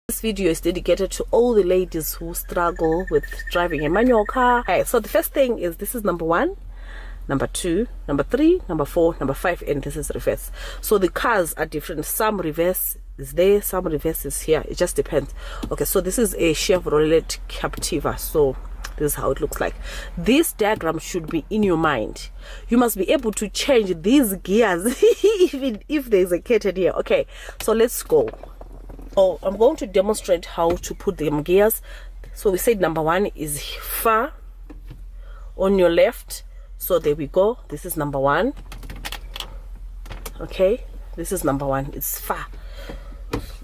This video is dedicated to all the ladies who struggle with driving a manual car. Okay, so the first thing is this is number 1, number 2, number 3, number 4, number 5, and this is reverse. So the cars are different. Some reverse is there, some reverse is here. It just depends. Okay, so this is a Chevrolet Captiva. So this is how it looks like. This diagram should be in your mind. You must be able to change these gears even if there's a curtain here. Okay, so let's go. Oh, I'm going to demonstrate how to put them gears. So we said number 1 is far on your left. So there we go. This is number 1. Okay, this is number 1. It's far.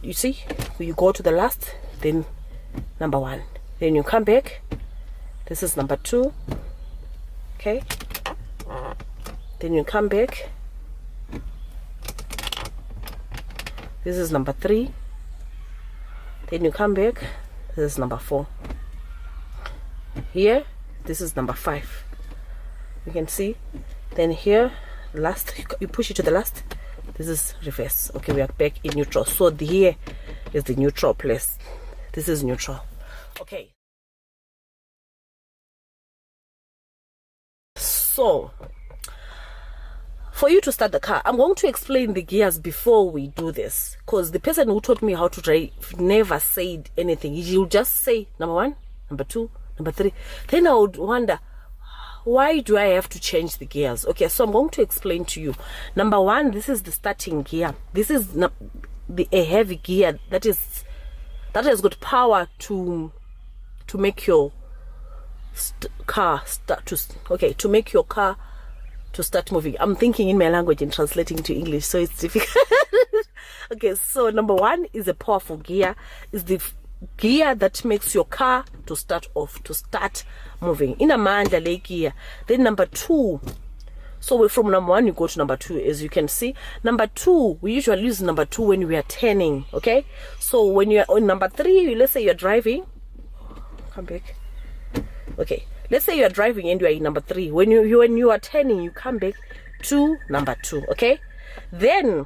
You see, you go to the last, then number 1. Then you come back. This is number 2. Okay. Then you come back. This is number 3. Then you come back. This is number 4. Here, this is number 5. You can see. Then here, last, you push it to the last. This is reverse. Okay, we are back in neutral. So here is the neutral place. This is neutral. Okay. So for you to start the car, I'm going to explain the gears before we do this, because the person who taught me how to drive never said anything. He'll just say number 1, number 2, number 3. Then I would wonder, why do I have to change the gears? Okay, so I'm going to explain to you. Number 1, this is the starting gear. This is a heavy gear that has got power to make your car start to make your car to start moving. I'm thinking in my language and translating to English, so it's difficult. Okay, so number 1 is a powerful gear. Is the gear that makes your car to start off, to start moving. In a mandla le gear. Then number 2. So from number 1 you go to number 2, as you can see. Number 2, we usually use number 2 when we are turning. Okay, so when you are on number 3, let's say you're driving. Come back. Okay, let's say you are driving and you are in number 3. When you are turning, you come back to number 2. Okay, then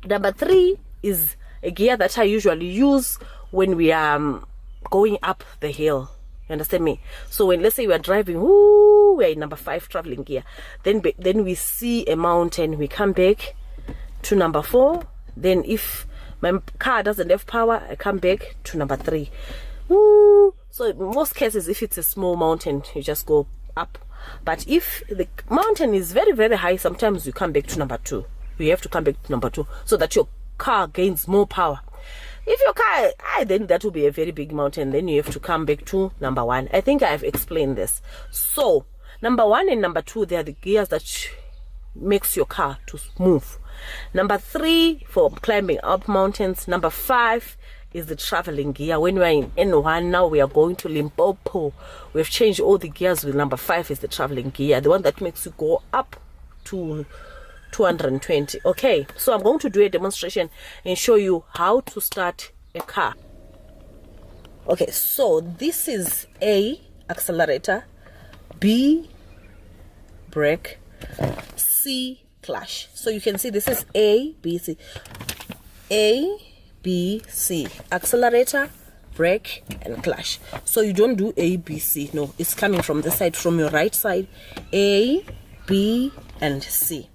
number 3 is a gear that I usually use when we are going up the hill. You understand me? So when, let's say we are driving, we are in number 5, traveling gear. Then we see a mountain, we come back to number 4. Then if my car doesn't have power, I come back to number 3. So in most cases, if it's a small mountain, you just go up. But if the mountain is very, very high, sometimes you come back to number 2. You have to come back to number 2 so that your car gains more power. If your car, then that will be a very big mountain. Then you have to come back to number 1. I think I've explained this. So number 1 and number 2, they are the gears that makes your car to move. Number 3 for climbing up mountains. Number 5 is the traveling gear. When we are in N1, now we are going to Limpopo. We've changed all the gears. With number 5 is the traveling gear, the one that makes you go up to 220. Okay, so I'm going to do a demonstration and show you how to start a car. Okay, so this is A, accelerator, B, brake, C, clutch. So you can see this is A, B, C. A, B, C, accelerator, brake, and clutch. So you don't do A, B, C. No, it's coming from the side, from your right side. A, B, and C.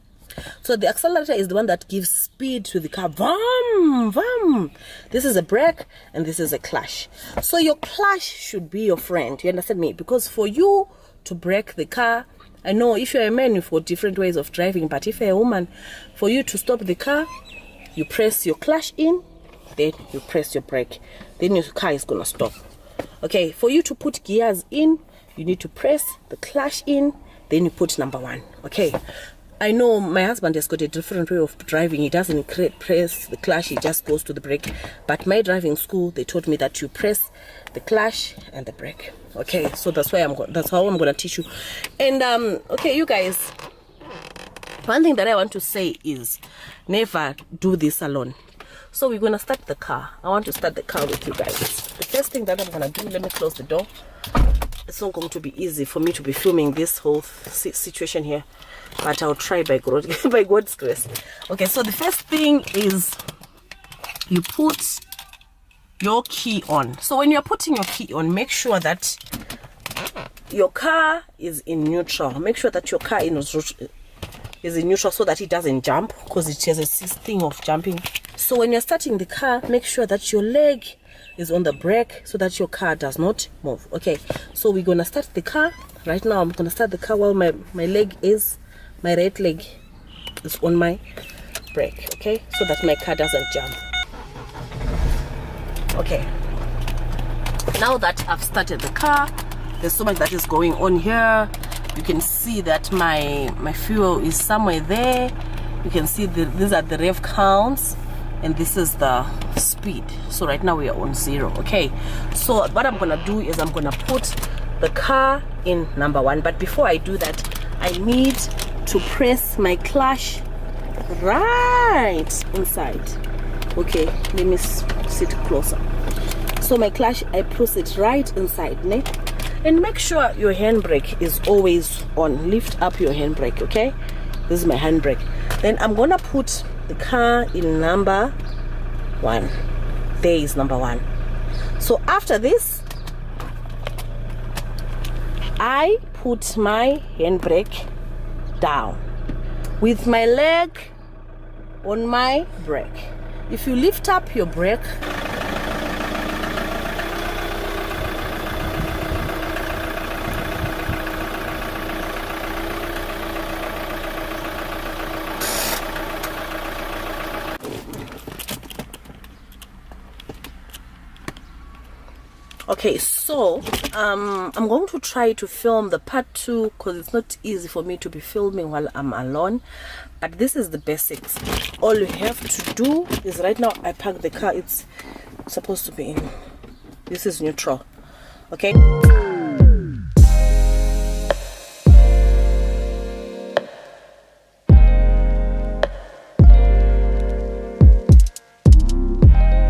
So the accelerator is the one that gives speed to the car. Vroom, vroom. This is a brake and this is a clutch. So your clutch should be your friend. You understand me? Because for you to brake the car, I know if you're a man, you've got different ways of driving. But if you're a woman, for you to stop the car, you press your clutch in, then you press your brake, then your car is gonna stop. Okay, for you to put gears in, you need to press the clutch in, then you put number 1. Okay, I know my husband has got a different way of driving. He doesn't press the clutch, he just goes to the brake. But my driving school, they taught me that you press the clutch and the brake. Okay, so that's how I'm gonna teach you. And okay, you guys, one thing that I want to say is never do this alone. So we're gonna start the car. I want to start the car with you guys. The first thing that I'm gonna do, let me close the door. It's not going to be easy for me to be filming this whole situation here, but I'll try by God's grace. Okay, so the first thing is you your key on. So when you're putting your key on, make sure that your car is in neutral. Make sure that your car is in neutral so that it doesn't jump, because it has a thing of jumping. So when you're starting the car, make sure that your leg is on the brake so that your car does not move. Okay, so we're gonna start the car right now. I'm gonna start the car while my right leg is on my brake, okay, so that my car doesn't jump. Okay, now that I've started the car, there's so much that is going on here. You can see that my fuel is somewhere there. You can see these are the rev counts, and this is the speed. So right now we are on 0. Okay, so what I'm gonna do is I'm gonna put the car in number 1. But before I do that, I need to press my clutch right inside. Okay, let me sit closer. So my clutch, I press it right inside, ne? And make sure your handbrake is always on. Lift up your handbrake, okay? This is my handbrake. Then I'm gonna put the car in number 1. There is number 1. So after this, I put my handbrake down with my leg on my brake. If you lift up your brake, okay, so I'm going to try to film the part 2 because it's not easy for me to be filming while I'm alone, but this is the basics. All you have to do is, right now I park the car, it's supposed to be in, this is neutral, okay.